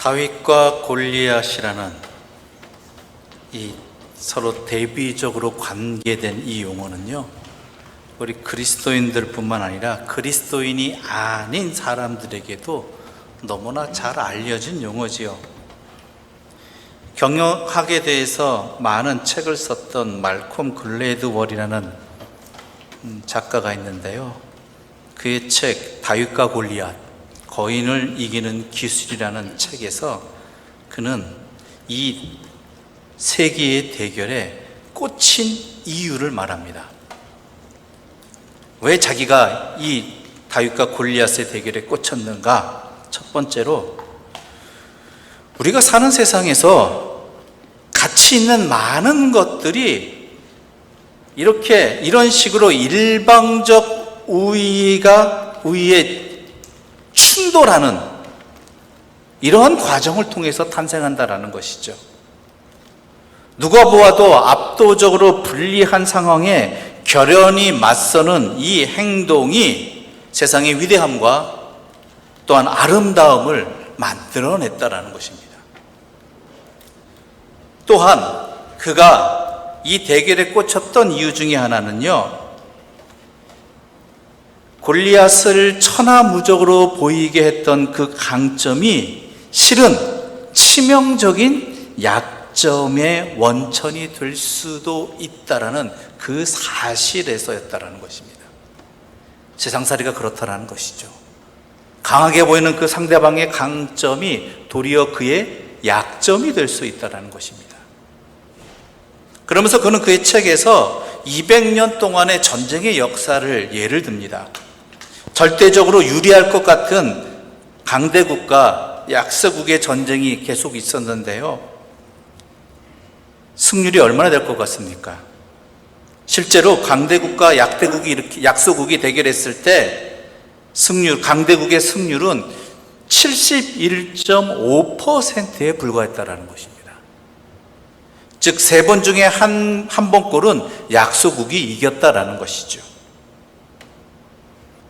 다윗과 골리앗이라는 이 서로 대비적으로 관계된 이 용어는요, 우리 그리스도인들뿐만 아니라 그리스도인이 아닌 사람들에게도 너무나 잘 알려진 용어지요. 경영학에 대해서 많은 책을 썼던 말콤 글래드월이라는 작가가 있는데요, 그의 책 다윗과 골리앗, 거인을 이기는 기술이라는 책에서 그는 이 세계의 대결에 꽂힌 이유를 말합니다. 왜 자기가 이 다윗과 골리앗의 대결에 꽂혔는가? 첫 번째로, 우리가 사는 세상에서 가치 있는 많은 것들이 이런 식으로 일방적 우위에 충돌하는 이러한 과정을 통해서 탄생한다라는 것이죠. 누가 보아도 압도적으로 불리한 상황에 결연히 맞서는 이 행동이 세상의 위대함과 또한 아름다움을 만들어냈다라는 것입니다. 또한 그가 이 대결에 꽂혔던 이유 중에 하나는요, 골리앗을 천하무적으로 보이게 했던 그 강점이 실은 치명적인 약점의 원천이 될 수도 있다라는 그 사실에서였다라는 것입니다. 세상살이가 그렇다라는 것이죠. 강하게 보이는 그 상대방의 강점이 도리어 그의 약점이 될 수 있다라는 것입니다. 그러면서 그는 그의 책에서 200년 동안의 전쟁의 역사를 예를 듭니다. 절대적으로 유리할 것 같은 강대국과 약소국의 전쟁이 계속 있었는데요, 승률이 얼마나 될 것 같습니까? 실제로 강대국과 약소국이 대결했을 때 강대국의 승률은 71.5%에 불과했다는 것입니다. 즉 3번 중에 한 번꼴은 약소국이 이겼다라는 것이죠.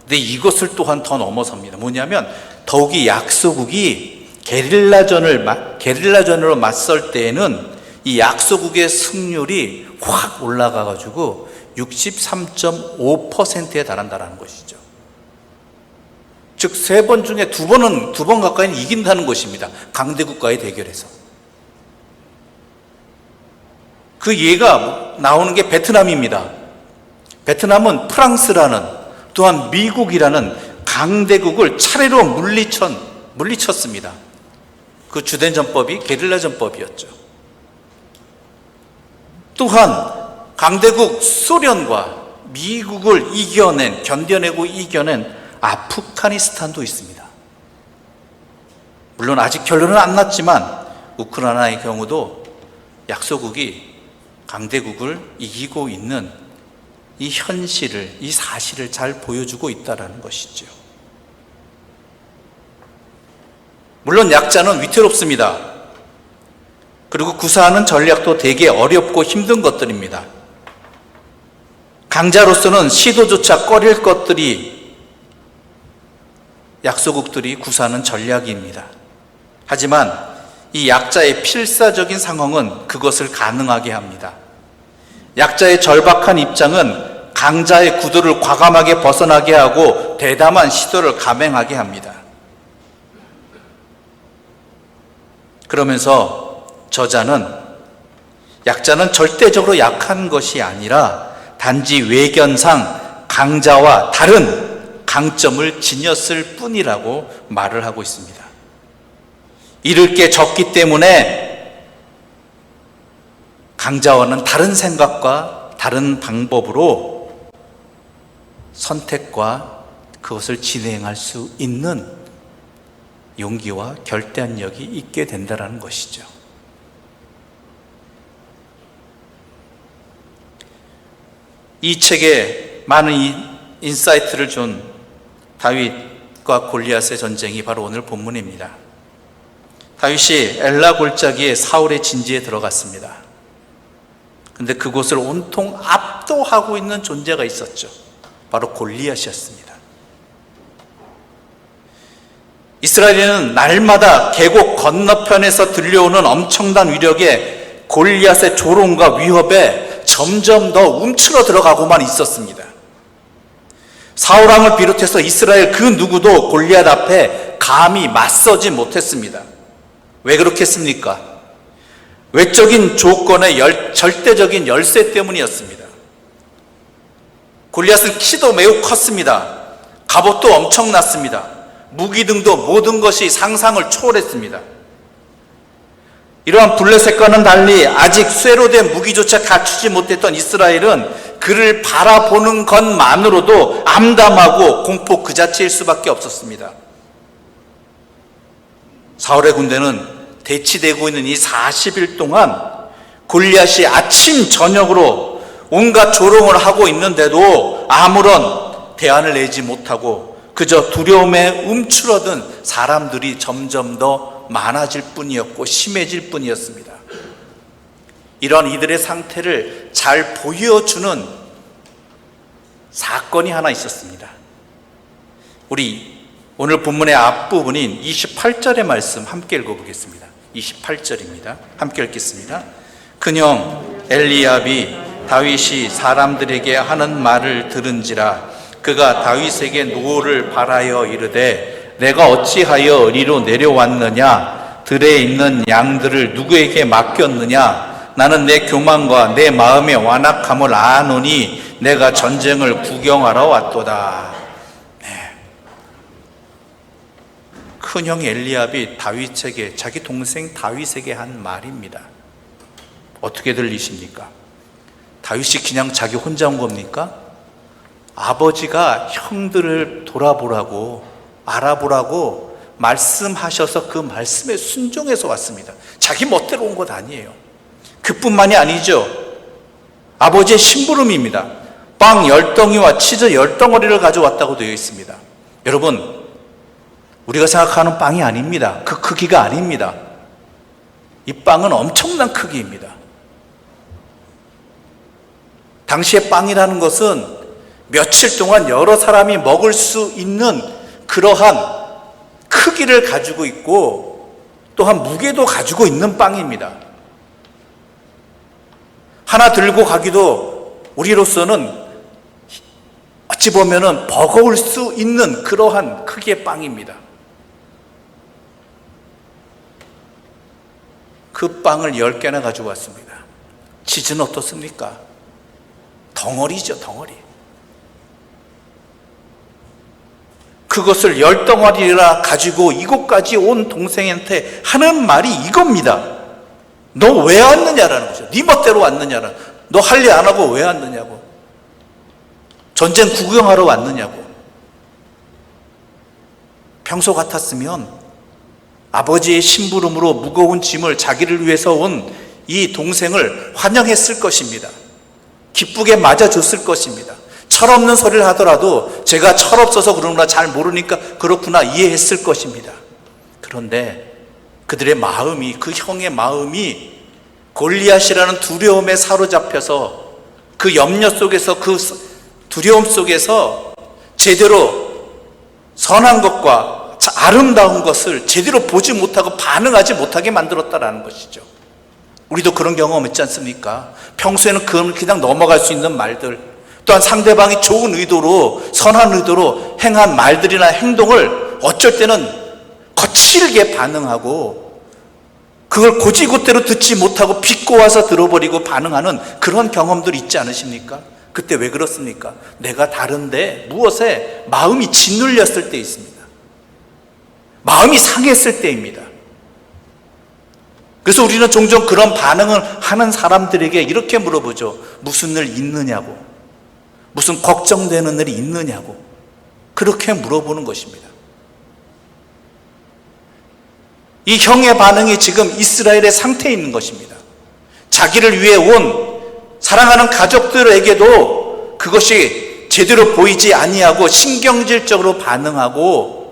근데 이것을 또한 더 넘어섭니다. 뭐냐면 더욱이 약소국이 게릴라전으로 맞설 때에는 이 약소국의 승률이 확 올라가가지고 63.5%에 달한다는 것이죠. 즉 3번 중에 2번 가까이는 이긴다는 것입니다. 강대국과의 대결에서. 그 예가 나오는 게 베트남입니다. 베트남은 프랑스라는, 또한 미국이라는 강대국을 차례로 물리쳤습니다. 그 주된 전법이 게릴라 전법이었죠. 또한 강대국 소련과 미국을 견뎌내고 이겨낸 아프가니스탄도 있습니다. 물론 아직 결론은 안 났지만 우크라이나의 경우도 약소국이 강대국을 이기고 있는 이 현실을, 이 사실을 잘 보여주고 있다는 것이죠. 물론 약자는 위태롭습니다. 그리고 구사하는 전략도 되게 어렵고 힘든 것들입니다. 강자로서는 시도조차 꺼릴 것들이 약소국들이 구사하는 전략입니다. 하지만 이 약자의 필사적인 상황은 그것을 가능하게 합니다. 약자의 절박한 입장은 강자의 구도를 과감하게 벗어나게 하고 대담한 시도를 감행하게 합니다. 그러면서 약자는 절대적으로 약한 것이 아니라 단지 외견상 강자와 다른 강점을 지녔을 뿐이라고 말을 하고 있습니다. 잃을 게 적기 때문에 강자와는 다른 생각과 다른 방법으로 선택과 그것을 진행할 수 있는 용기와 결단력이 있게 된다는 것이죠. 이 책에 많은 인사이트를 준 다윗과 골리앗의 전쟁이 바로 오늘 본문입니다. 다윗이 엘라 골짜기에 사울의 진지에 들어갔습니다. 근데 그곳을 온통 압도하고 있는 존재가 있었죠. 바로 골리앗이었습니다. 이스라엘은 날마다 계곡 건너편에서 들려오는 엄청난 위력에 골리앗의 조롱과 위협에 점점 더 움츠러 들어가고만 있었습니다. 사울왕을 비롯해서 이스라엘 그 누구도 골리앗 앞에 감히 맞서지 못했습니다. 왜 그렇겠습니까? 외적인 조건의 절대적인 열세 때문이었습니다. 골리앗은 키도 매우 컸습니다. 갑옷도 엄청났습니다. 무기 등도 모든 것이 상상을 초월했습니다. 이러한 블레셋과는 달리 아직 쇠로 된 무기조차 갖추지 못했던 이스라엘은 그를 바라보는 것만으로도 암담하고 공포 그 자체일 수밖에 없었습니다. 사울의 군대는 대치되고 있는 이 40일 동안 골리앗이 아침 저녁으로 온갖 조롱을 하고 있는데도 아무런 대안을 내지 못하고 그저 두려움에 움츠러든 사람들이 점점 더 많아질 뿐이었고 심해질 뿐이었습니다. 이런 이들의 상태를 잘 보여주는 사건이 하나 있었습니다. 우리 오늘 본문의 앞부분인 28절의 말씀 함께 읽어보겠습니다. 28절입니다. 함께 읽겠습니다. 그녕 엘리압이 다윗이 사람들에게 하는 말을 들은지라 그가 다윗에게 노를 바라여 이르되 내가 어찌하여 이리로 내려왔느냐 들에 있는 양들을 누구에게 맡겼느냐 나는 내 교만과 내 마음의 완악함을 아노니 내가 전쟁을 구경하러 왔도다. 큰형 엘리압이 다윗에게 자기 동생 다윗에게 한 말입니다. 어떻게 들리십니까? 다윗이 그냥 자기 혼자 온 겁니까? 아버지가 형들을 돌아보라고 알아보라고 말씀하셔서 그 말씀에 순종해서 왔습니다. 자기 멋대로 온 것 아니에요. 그뿐만이 아니죠. 아버지의 심부름입니다. 빵 10덩이와 치즈 10덩어리를 가져왔다고 되어 있습니다. 여러분, 우리가 생각하는 빵이 아닙니다. 그 크기가 아닙니다. 이 빵은 엄청난 크기입니다. 당시의 빵이라는 것은 며칠 동안 여러 사람이 먹을 수 있는 그러한 크기를 가지고 있고 또한 무게도 가지고 있는 빵입니다. 하나 들고 가기도 우리로서는 어찌 보면은 버거울 수 있는 그러한 크기의 빵입니다. 그 빵을 10개나 가지고 왔습니다. 치즈는 어떻습니까? 덩어리죠, 덩어리. 그것을 10덩어리나 가지고 이곳까지 온 동생한테 하는 말이 이겁니다. 너 왜 왔느냐라는 거죠. 네 멋대로 왔느냐라는. 너 할 일 안 하고 왜 왔느냐고. 전쟁 구경하러 왔느냐고. 평소 같았으면 아버지의 심부름으로 무거운 짐을 자기를 위해서 온 이 동생을 환영했을 것입니다. 기쁘게 맞아줬을 것입니다. 철없는 소리를 하더라도 제가 철없어서 그러구나 잘 모르니까 그렇구나 이해했을 것입니다. 그런데 그들의 마음이, 그 형의 마음이 골리앗이라는 두려움에 사로잡혀서 그 염려 속에서, 그 두려움 속에서 제대로 선한 것과 아름다운 것을 제대로 보지 못하고 반응하지 못하게 만들었다라는 것이죠. 우리도 그런 경험 있지 않습니까? 평소에는 그냥 넘어갈 수 있는 말들, 또한 상대방이 좋은 의도로, 선한 의도로 행한 말들이나 행동을 어쩔 때는 거칠게 반응하고 그걸 곧이곧대로 듣지 못하고 비꼬아서 들어버리고 반응하는 그런 경험들 있지 않으십니까? 그때 왜 그렇습니까? 내가 다른데 무엇에 마음이 짓눌렸을 때 있습니다. 마음이 상했을 때입니다. 그래서 우리는 종종 그런 반응을 하는 사람들에게 이렇게 물어보죠. 무슨 일 있느냐고, 무슨 걱정되는 일이 있느냐고 그렇게 물어보는 것입니다. 이 형의 반응이 지금 이스라엘의 상태에 있는 것입니다. 자기를 위해 온 사랑하는 가족들에게도 그것이 제대로 보이지 아니하고 신경질적으로 반응하고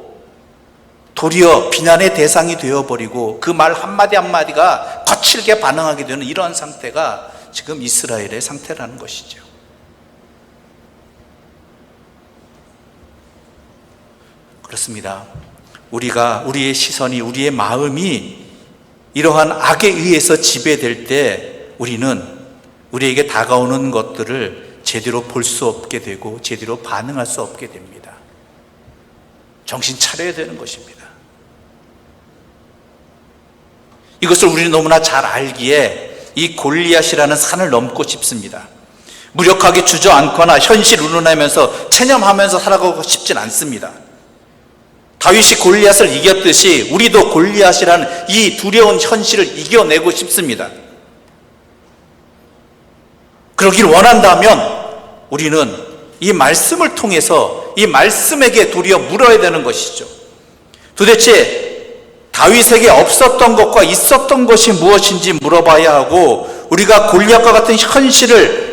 도리어 비난의 대상이 되어버리고 그 말 한마디 한마디가 거칠게 반응하게 되는 이러한 상태가 지금 이스라엘의 상태라는 것이죠. 그렇습니다. 우리의 시선이, 우리의 마음이 이러한 악에 의해서 지배될 때 우리에게 다가오는 것들을 제대로 볼 수 없게 되고 제대로 반응할 수 없게 됩니다. 정신 차려야 되는 것입니다. 이것을 우리는 너무나 잘 알기에 이 골리앗이라는 산을 넘고 싶습니다. 무력하게 주저앉거나 현실 운운하면서 체념하면서 살아가고 싶진 않습니다. 다윗이 골리앗을 이겼듯이 우리도 골리앗이라는 이 두려운 현실을 이겨내고 싶습니다. 그러길 원한다면 우리는 이 말씀을 통해서 이 말씀에게 도리어 물어야 되는 것이죠. 도대체 다윗에게 없었던 것과 있었던 것이 무엇인지 물어봐야 하고, 우리가 골리앗과 같은 현실을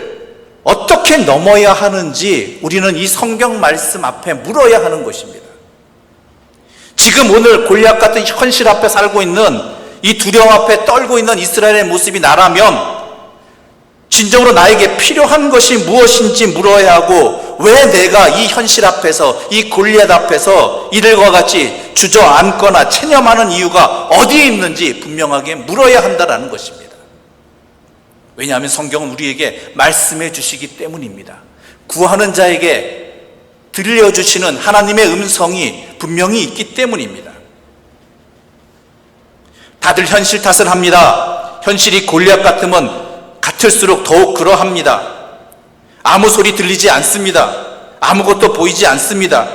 어떻게 넘어야 하는지 우리는 이 성경 말씀 앞에 물어야 하는 것입니다. 지금 오늘 골리앗 같은 현실 앞에 살고 있는, 이 두려움 앞에 떨고 있는 이스라엘의 모습이 나라면 진정으로 나에게 필요한 것이 무엇인지 물어야 하고, 왜 내가 이 현실 앞에서, 이 골리앗 앞에서 이들과 같이 주저앉거나 체념하는 이유가 어디에 있는지 분명하게 물어야 한다는 것입니다. 왜냐하면 성경은 우리에게 말씀해 주시기 때문입니다. 구하는 자에게 들려주시는 하나님의 음성이 분명히 있기 때문입니다. 다들 현실 탓을 합니다. 현실이 골리앗 같을수록 더욱 그러합니다. 아무 소리 들리지 않습니다. 아무것도 보이지 않습니다.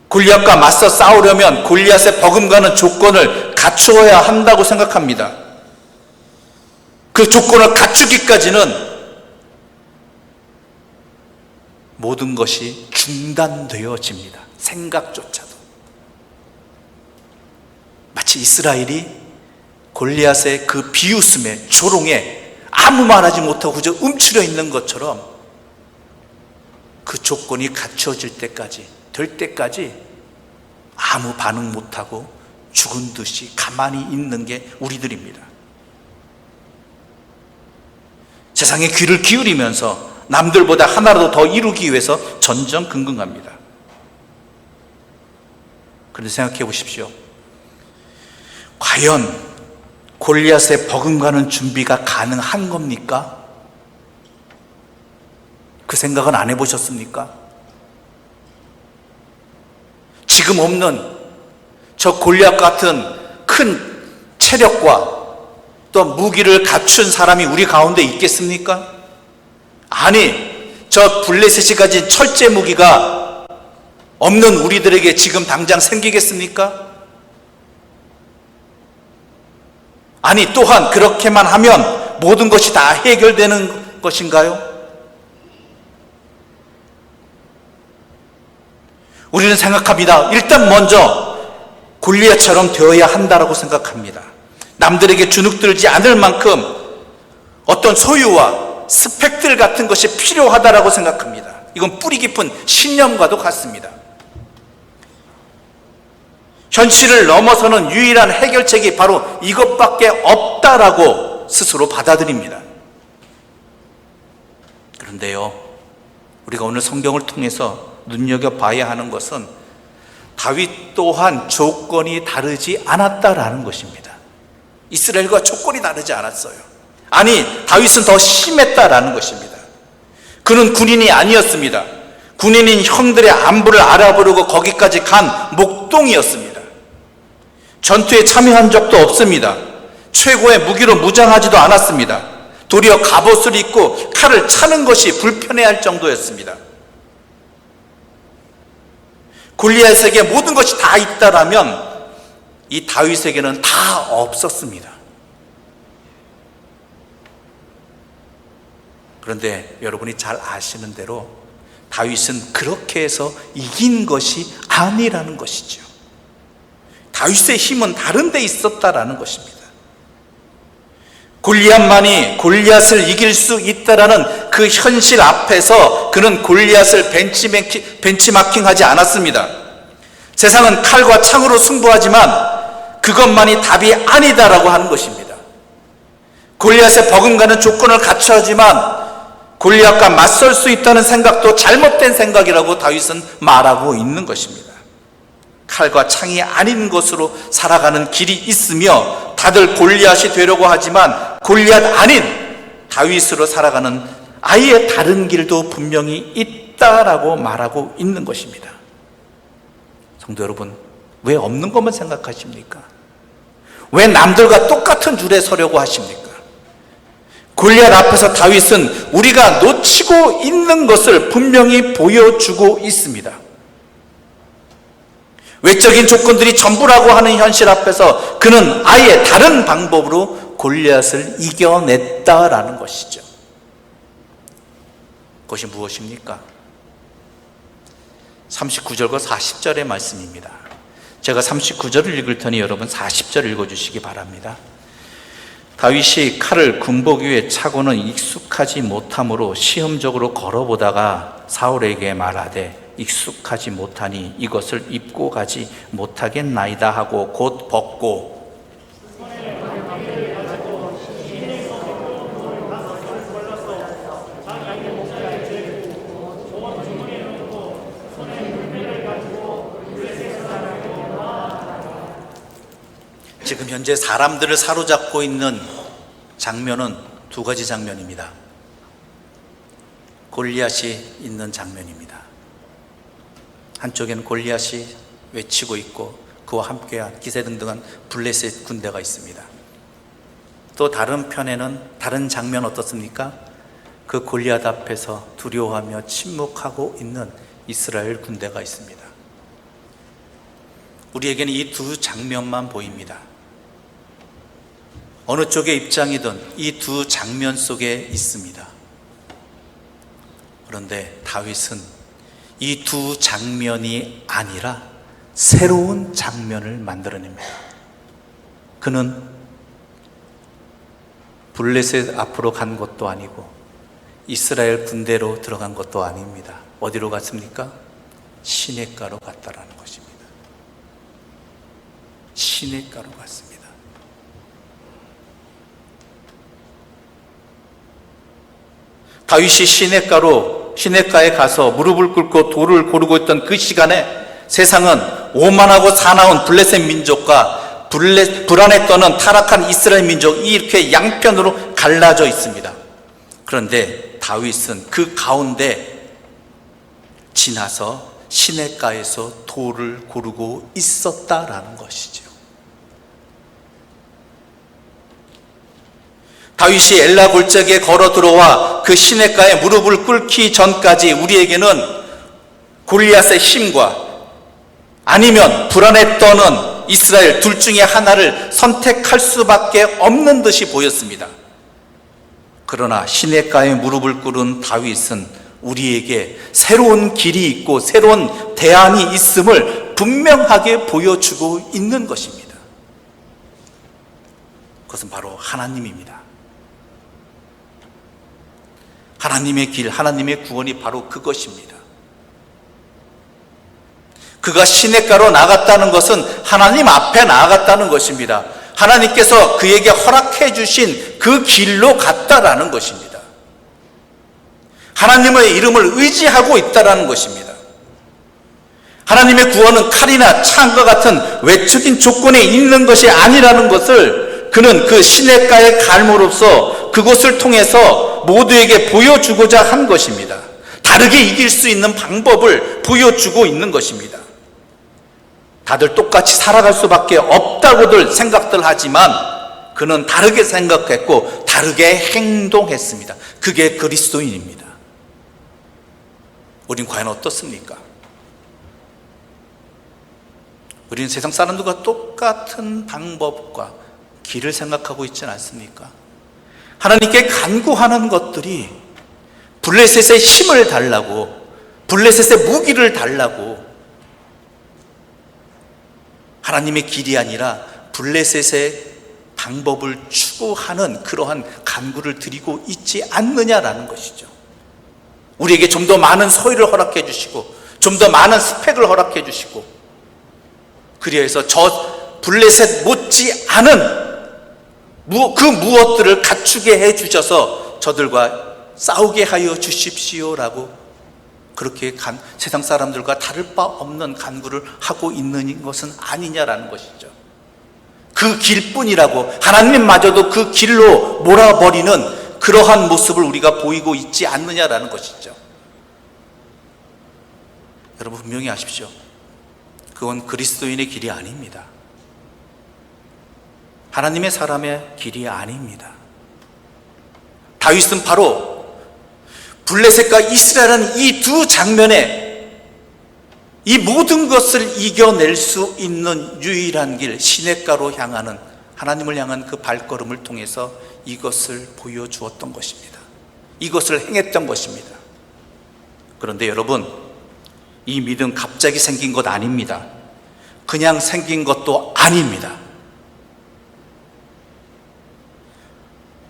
골리앗과 맞서 싸우려면 골리앗에 버금가는 조건을 갖추어야 한다고 생각합니다. 그 조건을 갖추기까지는 모든 것이 중단되어집니다. 생각조차도. 마치 이스라엘이 골리앗의 그 비웃음에, 조롱에 아무 말하지 못하고 그저 움츠려 있는 것처럼 그 조건이 갖춰질 때까지, 될 때까지 아무 반응 못하고 죽은 듯이 가만히 있는 게 우리들입니다. 세상에 귀를 기울이면서 남들보다 하나라도 더 이루기 위해서 전전긍긍합니다. 그런데 생각해 보십시오. 과연 골리앗에 버금가는 준비가 가능한 겁니까? 그 생각은 안 해보셨습니까? 지금 없는 저 골리앗 같은 큰 체력과 또 무기를 갖춘 사람이 우리 가운데 있겠습니까? 아니, 저 블레셋이 가진 철제 무기가 없는 우리들에게 지금 당장 생기겠습니까? 아니, 또한 그렇게만 하면 모든 것이 다 해결되는 것인가요? 우리는 생각합니다. 일단 먼저 골리앗처럼 되어야 한다라고 생각합니다. 남들에게 주눅들지 않을 만큼 어떤 소유와 스펙들 같은 것이 필요하다라고 생각합니다. 이건 뿌리 깊은 신념과도 같습니다. 현실을 넘어서는 유일한 해결책이 바로 이것밖에 없다라고 스스로 받아들입니다. 그런데요, 우리가 오늘 성경을 통해서 눈여겨봐야 하는 것은 다윗 또한 조건이 다르지 않았다라는 것입니다. 이스라엘과 조건이 다르지 않았어요. 아니, 다윗은 더 심했다라는 것입니다. 그는 군인이 아니었습니다. 군인인 형들의 안부를 알아보려고 거기까지 간 목동이었습니다. 전투에 참여한 적도 없습니다. 최고의 무기로 무장하지도 않았습니다. 도리어 갑옷을 입고 칼을 차는 것이 불편해할 정도였습니다. 골리앗에게 모든 것이 다 있다라면 이 다윗에게는 다 없었습니다. 그런데 여러분이 잘 아시는 대로 다윗은 그렇게 해서 이긴 것이 아니라는 것이죠. 다윗의 힘은 다른 데 있었다라는 것입니다. 골리앗만이 골리앗을 이길 수 있다라는 그 현실 앞에서 그는 골리앗을 벤치마킹하지 않았습니다. 세상은 칼과 창으로 승부하지만 그것만이 답이 아니다라고 하는 것입니다. 골리앗에 버금가는 조건을 갖춰야지만 골리앗과 맞설 수 있다는 생각도 잘못된 생각이라고 다윗은 말하고 있는 것입니다. 칼과 창이 아닌 것으로 살아가는 길이 있으며 다들 골리앗이 되려고 하지만 골리앗 아닌 다윗으로 살아가는 아예 다른 길도 분명히 있다라고 말하고 있는 것입니다. 성도 여러분, 왜 없는 것만 생각하십니까? 왜 남들과 똑같은 줄에 서려고 하십니까? 골리앗 앞에서 다윗은 우리가 놓치고 있는 것을 분명히 보여주고 있습니다. 외적인 조건들이 전부라고 하는 현실 앞에서 그는 아예 다른 방법으로 골리앗을 이겨냈다라는 것이죠. 그것이 무엇입니까? 39절과 40절의 말씀입니다. 제가 39절을 읽을 테니 여러분 40절 읽어주시기 바랍니다. 다윗이 칼을 군복 위에 차고는 익숙하지 못함으로 시험적으로 걸어보다가 사울에게 말하되 익숙하지 못하니 이것을 입고 가지 못하겠나이다 하고 곧 벗고 지금 현재 사람들을 사로잡고 있는 장면은 두 가지 장면입니다. 골리앗이 있는 장면입니다. 한쪽에는 골리앗이 외치고 있고 그와 함께한 기세등등한 블레셋 군대가 있습니다. 또 다른 편에는 다른 장면 어떻습니까? 그 골리앗 앞에서 두려워하며 침묵하고 있는 이스라엘 군대가 있습니다. 우리에게는 이 두 장면만 보입니다. 어느 쪽의 입장이든 이 두 장면 속에 있습니다. 그런데 다윗은 이 두 장면이 아니라 새로운 장면을 만들어냅니다. 그는 블레셋 앞으로 간 것도 아니고 이스라엘 군대로 들어간 것도 아닙니다. 어디로 갔습니까? 시냇가로 갔다라는 것입니다. 시냇가로 갔습니다. 다윗이 시냇가에 가서 무릎을 꿇고 돌을 고르고 있던 그 시간에 세상은 오만하고 사나운 블레셋 민족과 불안에 떠는 타락한 이스라엘 민족이 이렇게 양편으로 갈라져 있습니다. 그런데 다윗은 그 가운데 지나서 시냇가에서 돌을 고르고 있었다라는 것이죠. 다윗이 엘라 골짜기에 걸어 들어와 그 시냇가에 무릎을 꿇기 전까지 우리에게는 골리앗의 힘과 아니면 불안에 떠는 이스라엘 둘 중에 하나를 선택할 수밖에 없는 듯이 보였습니다. 그러나 시냇가에 무릎을 꿇은 다윗은 우리에게 새로운 길이 있고 새로운 대안이 있음을 분명하게 보여주고 있는 것입니다. 그것은 바로 하나님입니다. 하나님의 길, 하나님의 구원이 바로 그것입니다. 그가 시냇가로 나갔다는 것은 하나님 앞에 나아갔다는 것입니다. 하나님께서 그에게 허락해 주신 그 길로 갔다라는 것입니다. 하나님의 이름을 의지하고 있다라는 것입니다. 하나님의 구원은 칼이나 창과 같은 외적인 조건에 있는 것이 아니라는 것을 그는 그 시냇가에 갈므로써 그것을 통해서 모두에게 보여주고자 한 것입니다. 다르게 이길 수 있는 방법을 보여주고 있는 것입니다. 다들 똑같이 살아갈 수밖에 없다고들 생각들 하지만 그는 다르게 생각했고 다르게 행동했습니다. 그게 그리스도인입니다. 우린 과연 어떻습니까? 우리는 세상 사람들과 똑같은 방법과 길을 생각하고 있지는 않습니까? 하나님께 간구하는 것들이 블레셋의 힘을 달라고, 블레셋의 무기를 달라고, 하나님의 길이 아니라 블레셋의 방법을 추구하는 그러한 간구를 드리고 있지 않느냐라는 것이죠. 우리에게 좀 더 많은 소유를 허락해 주시고 좀 더 많은 스펙을 허락해 주시고 그리해서 저 블레셋 못지 않은 그 무엇들을 갖추게 해 주셔서 저들과 싸우게 하여 주십시오라고 그렇게 세상 사람들과 다를 바 없는 간구를 하고 있는 것은 아니냐라는 것이죠. 그 길뿐이라고, 하나님마저도 그 길로 몰아버리는 그러한 모습을 우리가 보이고 있지 않느냐라는 것이죠. 여러분 분명히 아십시오. 그건 그리스도인의 길이 아닙니다. 하나님의 사람의 길이 아닙니다. 다윗은 바로 블레셋과 이스라엘은 이 두 장면에 이 모든 것을 이겨낼 수 있는 유일한 길, 시냇가로 향하는, 하나님을 향한 그 발걸음을 통해서 이것을 보여주었던 것입니다. 이것을 행했던 것입니다. 그런데 여러분, 이 믿음 갑자기 생긴 것 아닙니다. 그냥 생긴 것도 아닙니다.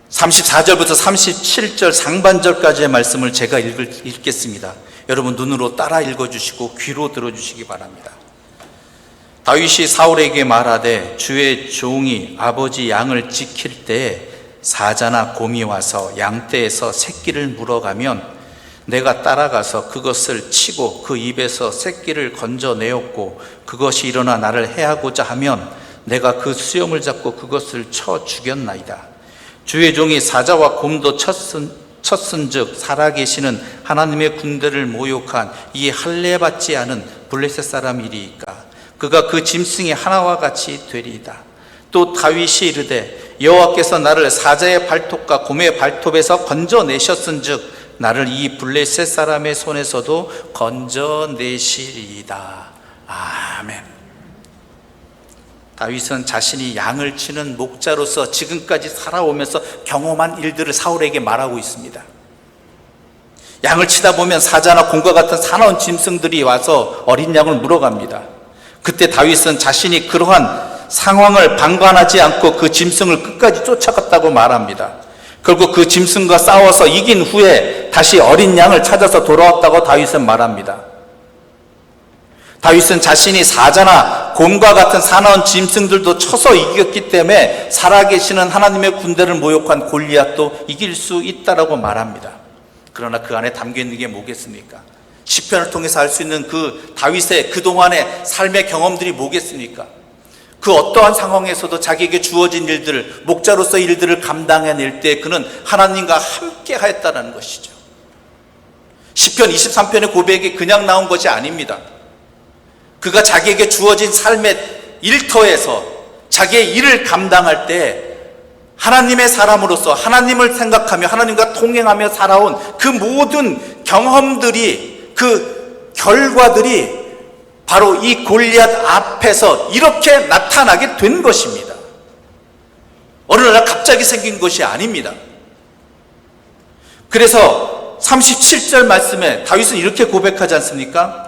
34절부터 37절 상반절까지의 말씀을 제가 읽겠습니다. 여러분 눈으로 따라 읽어주시고 귀로 들어주시기 바랍니다. 다윗이 사울에게 말하되 주의 종이 아버지 양을 지킬 때에 사자나 곰이 와서 양떼에서 새끼를 물어가면 내가 따라가서 그것을 치고 그 입에서 새끼를 건져내었고 그것이 일어나 나를 해하고자 하면 내가 그 수염을 잡고 그것을 쳐 죽였나이다. 주의 종이 사자와 곰도 쳤은즉 살아계시는 하나님의 군대를 모욕한 이 할례받지 않은 블레셋 사람이리이까 그가 그 짐승의 하나와 같이 되리이다. 또 다윗이 이르되 여호와께서 나를 사자의 발톱과 곰의 발톱에서 건져내셨은즉 나를 이 블레셋 사람의 손에서도 건져내시리이다. 아멘. 다윗은 자신이 양을 치는 목자로서 지금까지 살아오면서 경험한 일들을 사울에게 말하고 있습니다. 양을 치다 보면 사자나 곰과 같은 사나운 짐승들이 와서 어린 양을 물어갑니다. 그때 다윗은 자신이 그러한 상황을 방관하지 않고 그 짐승을 끝까지 쫓아갔다고 말합니다. 결국 그 짐승과 싸워서 이긴 후에 다시 어린 양을 찾아서 돌아왔다고 다윗은 말합니다. 다윗은 자신이 사자나 곰과 같은 사나운 짐승들도 쳐서 이겼기 때문에 살아계시는 하나님의 군대를 모욕한 골리앗도 이길 수 있다라고 말합니다. 그러나 그 안에 담겨있는 게 뭐겠습니까? 시편을 통해서 알 수 있는 그 다윗의 그동안의 삶의 경험들이 뭐겠습니까? 그 어떠한 상황에서도 자기에게 주어진 일들을, 목자로서 일들을 감당해낼 때 그는 하나님과 함께 하였다는 것이죠. 시편 23편의 고백이 그냥 나온 것이 아닙니다. 그가 자기에게 주어진 삶의 일터에서 자기의 일을 감당할 때 하나님의 사람으로서 하나님을 생각하며 하나님과 동행하며 살아온 그 모든 경험들이, 그 결과들이 바로 이 골리앗 앞에서 이렇게 나타나게 된 것입니다. 어느 날 갑자기 생긴 것이 아닙니다. 그래서 37절 말씀에 다윗은 이렇게 고백하지 않습니까?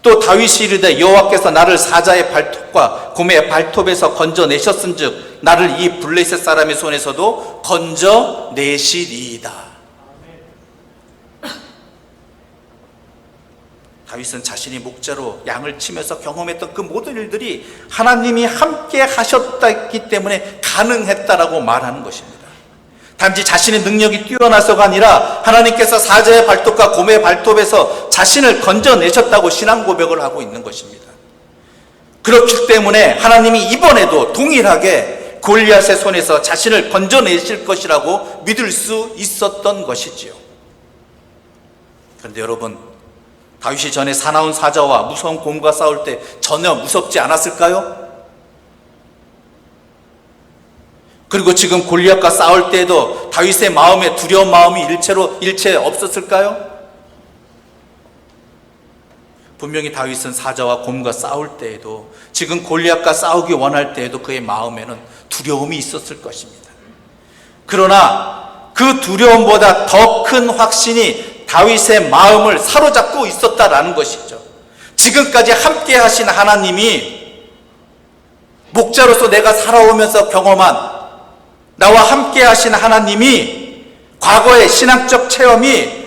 또 다윗이 이르되 여호와께서 나를 사자의 발톱과 곰의 발톱에서 건져내셨은즉 나를 이 블레셋 사람의 손에서도 건져내시리이다. 다윗은 자신이 목자로 양을 치면서 경험했던 그 모든 일들이 하나님이 함께 하셨기 때문에 가능했다라고 말하는 것입니다. 단지 자신의 능력이 뛰어나서가 아니라 하나님께서 사자의 발톱과 곰의 발톱에서 자신을 건져내셨다고 신앙 고백을 하고 있는 것입니다. 그렇기 때문에 하나님이 이번에도 동일하게 골리앗의 손에서 자신을 건져내실 것이라고 믿을 수 있었던 것이지요. 그런데 여러분, 다윗이 전에 사나운 사자와 무서운 곰과 싸울 때 전혀 무섭지 않았을까요? 그리고 지금 골리앗과 싸울 때에도 다윗의 마음에 두려운 마음이 일체 없었을까요? 분명히 다윗은 사자와 곰과 싸울 때에도, 지금 골리앗과 싸우기 원할 때에도 그의 마음에는 두려움이 있었을 것입니다. 그러나 그 두려움보다 더 큰 확신이 다윗의 마음을 사로잡고 있었다라는 것이죠. 지금까지 함께 하신 하나님이, 목자로서 내가 살아오면서 경험한 나와 함께 하신 하나님이, 과거의 신앙적 체험이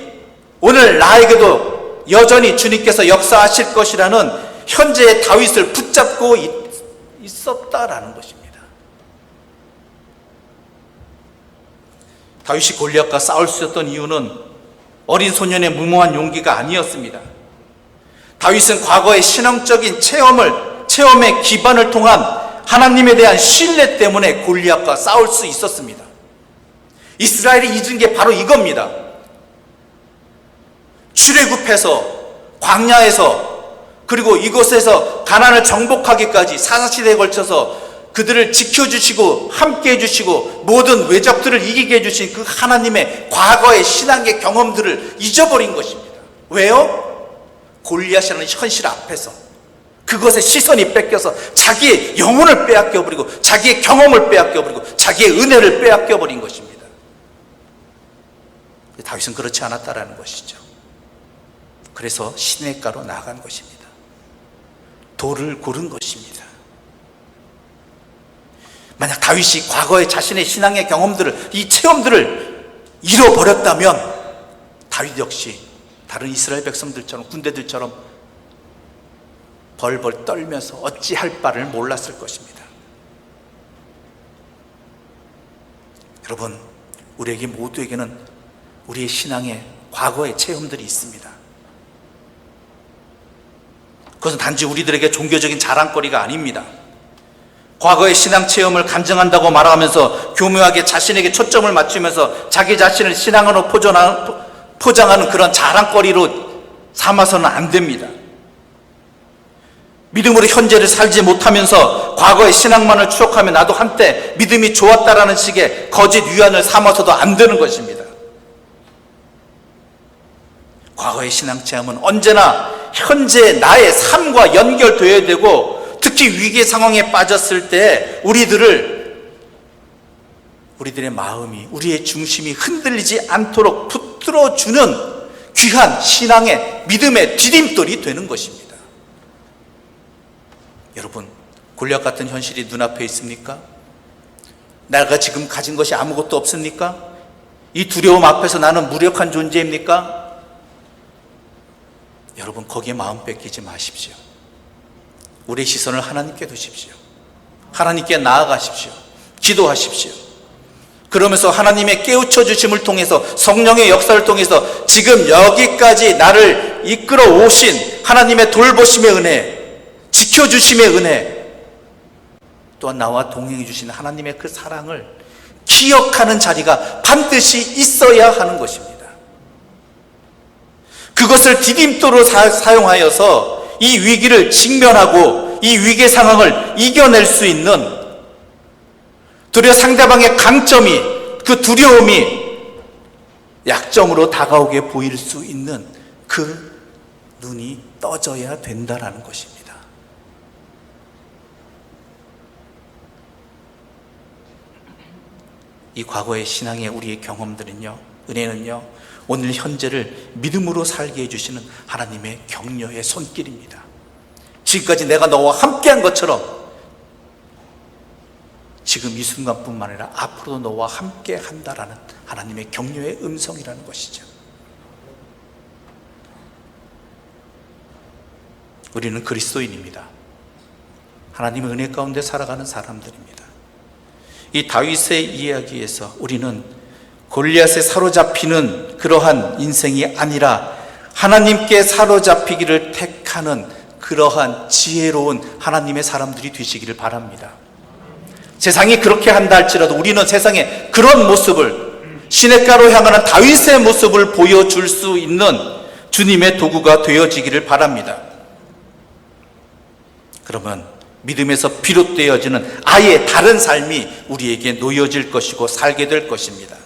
오늘 나에게도 여전히 주님께서 역사하실 것이라는 현재의 다윗을 붙잡고 있었다라는 것입니다. 다윗이 골리앗과 싸울 수 있었던 이유는 어린 소년의 무모한 용기가 아니었습니다. 다윗은 과거의 신앙적인 체험의 기반을 통한 하나님에 대한 신뢰 때문에 골리앗과 싸울 수 있었습니다. 이스라엘이 잊은 게 바로 이겁니다. 출애굽해서 광야에서 그리고 이곳에서 가나안을 정복하기까지 사사시대에 걸쳐서 그들을 지켜주시고 함께 해주시고 모든 외적들을 이기게 해주신 그 하나님의 과거의 신앙의 경험들을 잊어버린 것입니다. 왜요? 골리앗이라는 현실 앞에서 그것의 시선이 뺏겨서 자기의 영혼을 빼앗겨버리고 자기의 경험을 빼앗겨버리고 자기의 은혜를 빼앗겨버린 것입니다. 다윗은 그렇지 않았다라는 것이죠. 그래서 시냇가로 나간 것입니다. 돌을 고른 것입니다. 만약 다윗이 과거의 자신의 신앙의 경험들을, 이 체험들을 잃어버렸다면 다윗 역시 다른 이스라엘 백성들처럼, 군대들처럼 벌벌 떨면서 어찌할 바를 몰랐을 것입니다. 여러분, 우리에게 모두에게는 우리의 신앙의 과거의 체험들이 있습니다. 그것은 단지 우리들에게 종교적인 자랑거리가 아닙니다. 과거의 신앙 체험을 간증한다고 말하면서 교묘하게 자신에게 초점을 맞추면서 자기 자신을 신앙으로 포장하는 그런 자랑거리로 삼아서는 안 됩니다. 믿음으로 현재를 살지 못하면서 과거의 신앙만을 추억하며 나도 한때 믿음이 좋았다라는 식의 거짓 위안을 삼아서도 안 되는 것입니다. 과거의 신앙 체험은 언제나 현재 나의 삶과 연결되어야 되고, 특히 위기 상황에 빠졌을 때 우리들의 마음이, 우리의 중심이 흔들리지 않도록 붙들어주는 귀한 신앙의 믿음의 디딤돌이 되는 것입니다. 여러분, 골리앗 같은 현실이 눈앞에 있습니까? 내가 지금 가진 것이 아무것도 없습니까? 이 두려움 앞에서 나는 무력한 존재입니까? 여러분, 거기에 마음 뺏기지 마십시오. 우리의 시선을 하나님께 두십시오. 하나님께 나아가십시오. 기도하십시오. 그러면서 하나님의 깨우쳐 주심을 통해서, 성령의 역사를 통해서 지금 여기까지 나를 이끌어 오신 하나님의 돌보심의 은혜, 지켜주심의 은혜, 또한 나와 동행해 주신 하나님의 그 사랑을 기억하는 자리가 반드시 있어야 하는 것입니다. 그것을 디딤돌로 사용하여서 이 위기를 직면하고 이 위기 상황을 이겨낼 수 있는, 도리어 상대방의 강점이, 그 두려움이 약점으로 다가오게 보일 수 있는 그 눈이 떠져야 된다라는 것입니다. 이 과거의 신앙의 우리의 경험들은요, 은혜는요, 오늘 현재를 믿음으로 살게 해주시는 하나님의 격려의 손길입니다. 지금까지 내가 너와 함께한 것처럼 지금 이 순간뿐만 아니라 앞으로도 너와 함께한다라는 하나님의 격려의 음성이라는 것이죠. 우리는 그리스도인입니다. 하나님의 은혜 가운데 살아가는 사람들입니다. 이 다윗의 이야기에서 우리는 골리앗에 사로잡히는 그러한 인생이 아니라 하나님께 사로잡히기를 택하는 그러한 지혜로운 하나님의 사람들이 되시기를 바랍니다. 세상이 그렇게 한다 할지라도 우리는 세상에 그런 모습을, 시냇가로 향하는 다윗의 모습을 보여줄 수 있는 주님의 도구가 되어지기를 바랍니다. 그러면 믿음에서 비롯되어지는 아예 다른 삶이 우리에게 놓여질 것이고 살게 될 것입니다.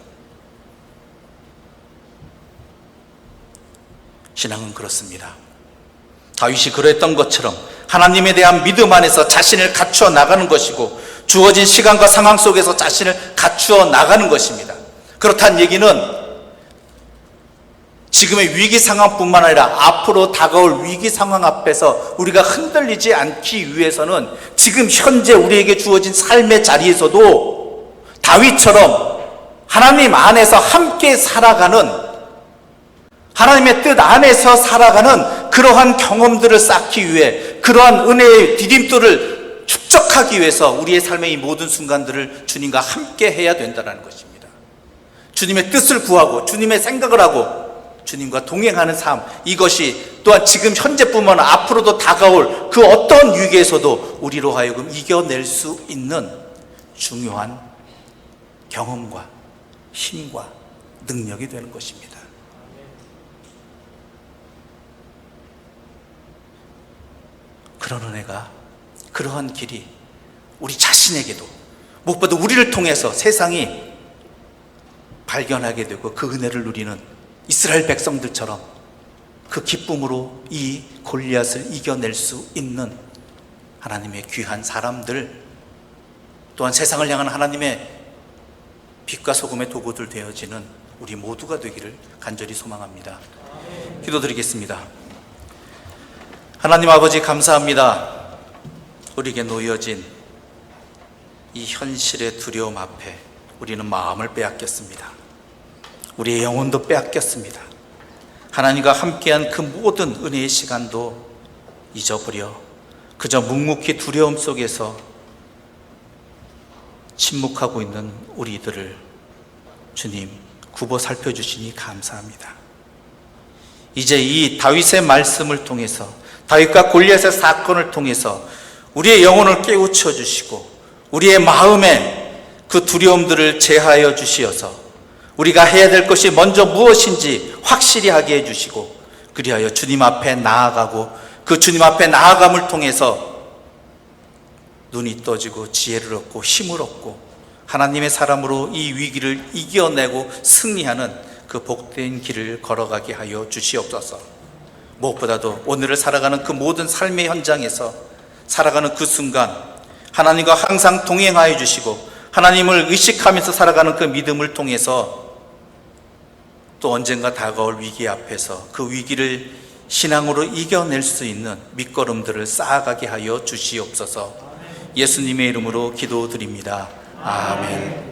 신앙은 그렇습니다. 다윗이 그랬던 것처럼 하나님에 대한 믿음 안에서 자신을 갖추어 나가는 것이고, 주어진 시간과 상황 속에서 자신을 갖추어 나가는 것입니다. 그렇다는 얘기는 지금의 위기 상황뿐만 아니라 앞으로 다가올 위기 상황 앞에서 우리가 흔들리지 않기 위해서는 지금 현재 우리에게 주어진 삶의 자리에서도 다윗처럼 하나님 안에서 함께 살아가는, 하나님의 뜻 안에서 살아가는 그러한 경험들을 쌓기 위해, 그러한 은혜의 디딤돌을 축적하기 위해서 우리의 삶의 이 모든 순간들을 주님과 함께 해야 된다는 것입니다. 주님의 뜻을 구하고 주님의 생각을 하고 주님과 동행하는 삶, 이것이 또한 지금 현재뿐만 아니라 앞으로도 다가올 그 어떤 위기에서도 우리로 하여금 이겨낼 수 있는 중요한 경험과 힘과 능력이 되는 것입니다. 그런 은혜가, 그러한 길이 우리 자신에게도, 무엇보다 우리를 통해서 세상이 발견하게 되고 그 은혜를 누리는 이스라엘 백성들처럼 그 기쁨으로 이 골리앗을 이겨낼 수 있는 하나님의 귀한 사람들, 또한 세상을 향한 하나님의 빛과 소금의 도구들 되어지는 우리 모두가 되기를 간절히 소망합니다. 기도드리겠습니다. 하나님 아버지, 감사합니다. 우리에게 놓여진 이 현실의 두려움 앞에 우리는 마음을 빼앗겼습니다. 우리의 영혼도 빼앗겼습니다. 하나님과 함께한 그 모든 은혜의 시간도 잊어버려 그저 묵묵히 두려움 속에서 침묵하고 있는 우리들을 주님 굽어 살펴주시니 감사합니다. 이제 이 다윗의 말씀을 통해서, 다윗과 골리앗의 사건을 통해서 우리의 영혼을 깨우쳐 주시고 우리의 마음에 그 두려움들을 제하여 주시어서 우리가 해야 될 것이 먼저 무엇인지 확실히 하게 해주시고, 그리하여 주님 앞에 나아가고 그 주님 앞에 나아감을 통해서 눈이 떠지고 지혜를 얻고 힘을 얻고 하나님의 사람으로 이 위기를 이겨내고 승리하는 그 복된 길을 걸어가게 하여 주시옵소서. 무엇보다도 오늘을 살아가는 그 모든 삶의 현장에서 살아가는 그 순간 하나님과 항상 동행하여 주시고 하나님을 의식하면서 살아가는 그 믿음을 통해서 또 언젠가 다가올 위기 앞에서 그 위기를 신앙으로 이겨낼 수 있는 밑거름들을 쌓아가게 하여 주시옵소서. 예수님의 이름으로 기도드립니다. 아멘.